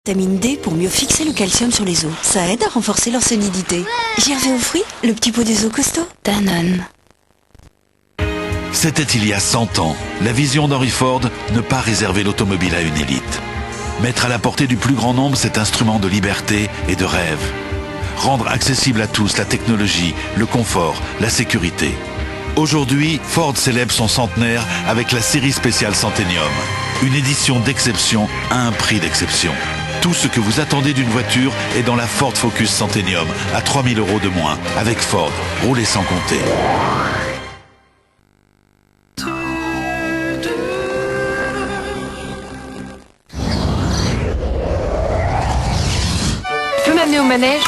Vitamine D pour mieux fixer le calcium sur les os. Ça aide à renforcer leur solidité. Gervais aux fruits, le petit pot des os costauds. Danone. C'était il y a 100 ans. La vision d'Henry Ford, ne pas réserver l'automobile à une élite. Mettre à la portée du plus grand nombre cet instrument de liberté et de rêve. Rendre accessible à tous la technologie, le confort, la sécurité. Aujourd'hui, Ford célèbre son centenaire avec la série spéciale Centennium. Une édition d'exception à un prix d'exception. Tout ce que vous attendez d'une voiture est dans la Ford Focus Centennium à 3 000 € de moins. Avec Ford, roulez sans compter. Tu peux m'amener au manège?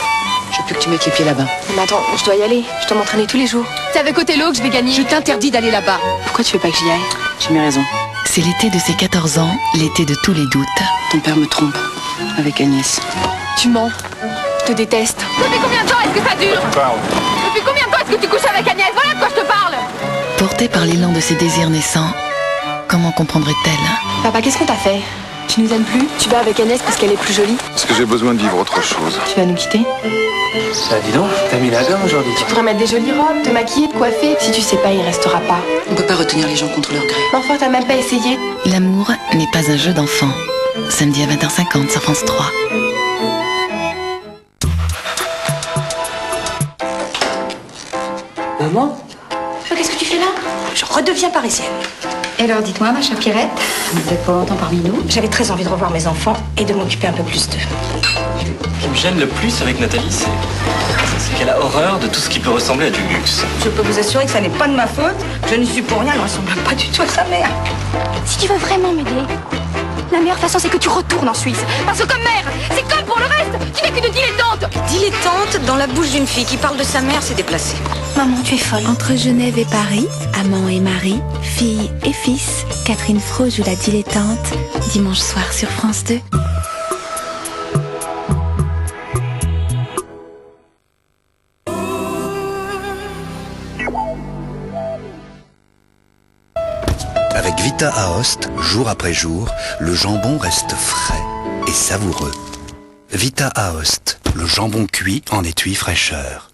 Je veux plus que tu mettes les pieds là-bas. Mais attends, je dois y aller. Je dois m'entraîner tous les jours. C'est avec Othello que je vais gagner. Je t'interdis d'aller là-bas. Pourquoi tu veux pas que j'y aille? J'ai mes raisons. C'est l'été de ses 14 ans, l'été de tous les doutes. Ton père me trompe avec Agnès. Tu mens. Je te déteste. Depuis combien de temps est-ce que ça dure? Depuis combien de temps est-ce que tu couches avec Agnès? Voilà de quoi je te parle. Portée par l'élan de ses désirs naissants, comment comprendrait-elle? Papa, qu'est-ce qu'on t'a fait? Tu nous aimes plus? Tu vas avec Agnès parce qu'elle est plus jolie? Parce que j'ai besoin de vivre autre chose. Tu vas nous quitter? Bah dis donc, t'as mis la gomme aujourd'hui. Tu pourrais mettre des jolies robes, te maquiller, te coiffer. Si tu sais pas, il restera pas. On peut pas retenir les gens contre leur gré. Mais enfin, t'as même pas essayé. L'amour n'est pas un jeu d'enfant. Samedi à 20h50 sur France 3. Maman? Qu'est-ce que tu fais là? Je redeviens parisienne. Et alors, dites-moi, ma chère Pierrette, vous êtes pas longtemps parmi nous? J'avais très envie de revoir mes enfants et de m'occuper un peu plus d'eux. Ce qui me gêne le plus avec Nathalie, c'est qu'elle a horreur de tout ce qui peut ressembler à du luxe. Je peux vous assurer que ça n'est pas de ma faute. Je n'y suis pour rien, elle ne ressemble pas du tout à sa mère. Si tu veux vraiment m'aider, la meilleure façon, c'est que tu retournes en Suisse. Parce que comme mère, c'est comme pour le reste. Tu n'es qu'une dilettante. Dilettante, dans la bouche d'une fille qui parle de sa mère, c'est déplacé. Maman, tu es folle. Entre Genève et Paris, amant et mari, fille et fils, Catherine Fro joue la dilettante, dimanche soir sur France 2. Avec Vita Aoste, jour après jour, le jambon reste frais et savoureux. Vita Aoste, le jambon cuit en étui fraîcheur.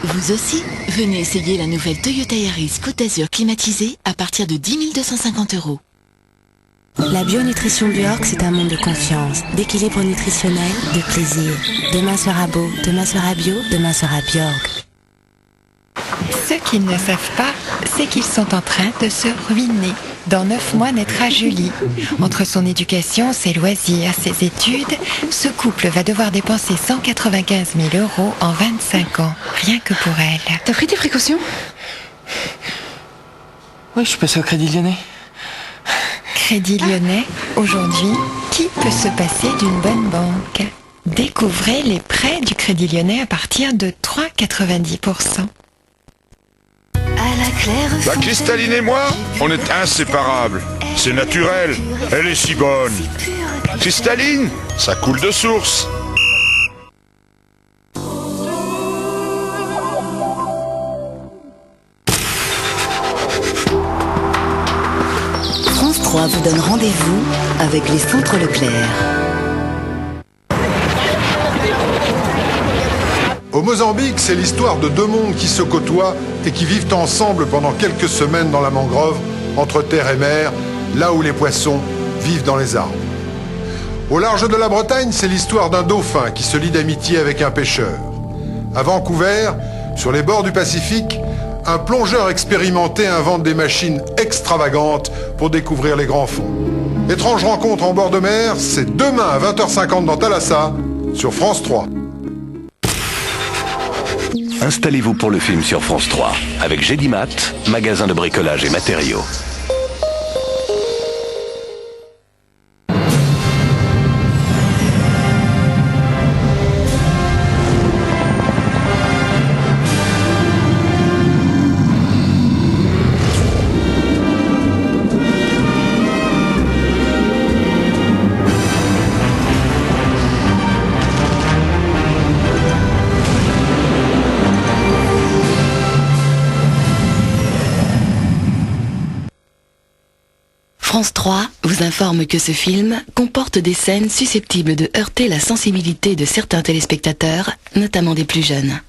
Vous aussi, venez essayer la nouvelle Toyota Yaris Côte d'Azur climatisée à partir de 10 250 €. La bionutrition Bjork, c'est un monde de confiance, d'équilibre nutritionnel, de plaisir. Demain sera beau, demain sera bio, demain sera Bjork. Ce qu'ils ne savent pas, c'est qu'ils sont en train de se ruiner. Dans 9 mois naîtra Julie. Entre son éducation, ses loisirs, ses études, ce couple va devoir dépenser 195 000 € en 25 ans, rien que pour elle. T'as pris tes précautions? Oui, je suis passé au Crédit Lyonnais. Crédit Lyonnais, aujourd'hui, qui peut se passer d'une bonne banque? Découvrez les prêts du Crédit Lyonnais à partir de 3,90%. La cristalline et moi, on est inséparables. C'est naturel. Elle est si bonne. Cristalline, ça coule de source. France 3 vous donne rendez-vous avec les centres Leclerc. Au Mozambique, c'est l'histoire de deux mondes qui se côtoient et qui vivent ensemble pendant quelques semaines dans la mangrove, entre terre et mer, là où les poissons vivent dans les arbres. Au large de la Bretagne, c'est l'histoire d'un dauphin qui se lie d'amitié avec un pêcheur. À Vancouver, sur les bords du Pacifique, un plongeur expérimenté invente des machines extravagantes pour découvrir les grands fonds. Étrange rencontre en bord de mer, c'est demain à 20h50 dans Thalassa, sur France 3. Installez-vous pour le film sur France 3 avec Gédimat, magasin de bricolage et matériaux. France 3 vous informe que ce film comporte des scènes susceptibles de heurter la sensibilité de certains téléspectateurs, notamment des plus jeunes.